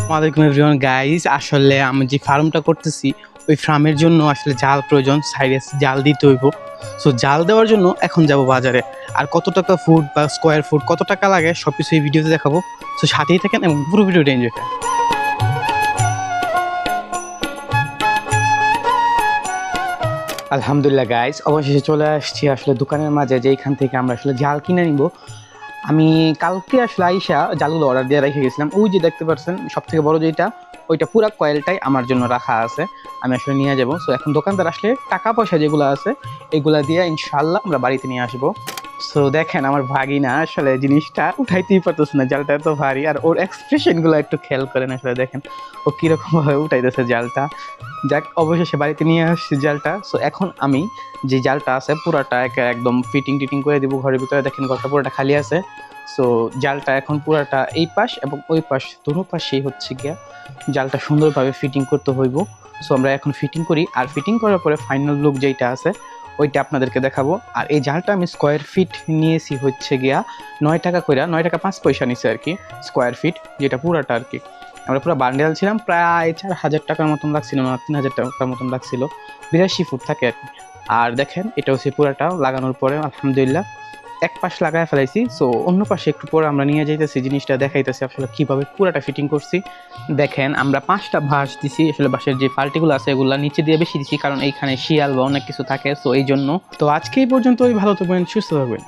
ওয়ালাইকুম everyone guys, আসলে আমি যে ফার্মটা করতেছি ওই ফার্মের জন্য আসলে জাল প্রয়োজন, সাইডে জাল দিতে হইব। সো জাল দেওয়ার জন্য এখন যাব বাজারে। আর কত টাকা ফুট বা স্কোয়ার ফুট কত টাকা লাগে সব কিছু এই ভিডিওতে দেখাবো। সো সাথেই থাকেন এবং পুরো ভিডিওটা এনজয় করেন। আলহামদুলিল্লাহ গাইস, অবশেষে চলে আসছি আসলে দোকানের মাঝে, যেখান থেকে আমরা আসলে জাল কিনে নিব। আমি কালকে আসলে আইসা জালগুলো অর্ডার দিয়ে রেখে গেছিলাম। ওই যে দেখতে পাচ্ছেন সব থেকে বড় যেটা, ওইটা পুরো কয়েলটাই আমার জন্য রাখা আছে, আমি আসলে নিয়ে যাবো। সো এখন দোকানদার আসলে টাকা পয়সা যেগুলো আছে এগুলা দিয়ে ইনশাল্লাহ আমরা বাড়িতে নিয়ে আসবো। সো দেখেন আমার ভাগিনা আসলে জিনিসটা উঠাইতেই পারতেছে না, জালটা এত ভারী। আর ওর এক্সপ্রেশন গুলো একটু খেয়াল করেন, আসলে দেখেন ও কিরকম ভাবে উঠাইতেছে জালটা। যাক, অবশেষে বাড়িতে নিয়ে আসছি জালটা। সো এখন আমি যে জালটা আছে পুরাটা একদম ফিটিং টিটিং করে দিব ঘরের ভিতরে। দেখেন ঘরটা পুরোটা খালি আছে। সো জালটা এখন পুরাটা এই পাশ এবং ওই পাশ দুটো পাশেই হচ্ছে গিয়া জালটা সুন্দরভাবে ফিটিং করতে হইব। সো আমরা এখন ফিটিং করি, আর ফিটিং করার পরে ফাইনাল লুক যেটা আছে ওইটা আপনাদেরকে দেখাবো। আর এই জালটা আমি স্কোয়ার ফিট নিয়েছি হচ্ছে গিয়া 9 টাকা করে, 9 টাকা 5 পয়সা নিছে আর কি স্কোয়ার ফিট, যেটা পুরাটা আর কি। আমরা পুরো বান্ডেল ছিলাম, প্রায় 4,000 টাকার মতন লাগছিল, না 3,000 টাকার মতন লাগছিল। 82 ফুট থাকে আর কি। আর দেখেন এটা হচ্ছে পুরাটা লাগানোর পরে আলহামদুলিল্লাহ এক পাশ লাগায় ফেলাইছি। সো অন্য পাশে একটু পরে আমরা নিয়ে যাইতেছি, জিনিসটা দেখাইতেছি আসলে কিভাবে পুরাটা ফিটিং করছি। দেখেন আমরা 5টা বাঁশ দিছি, আসলে বাঁশের যে ফাল্টিগুলো আছে এগুলো নিচে দিয়ে বেশি দিছি, কারণ এইখানে শিয়াল বা অনেক কিছু থাকে। সো এই জন্য তো আজকে এই পর্যন্তই, ভালো থাকবেন, সুস্থ থাকবেন।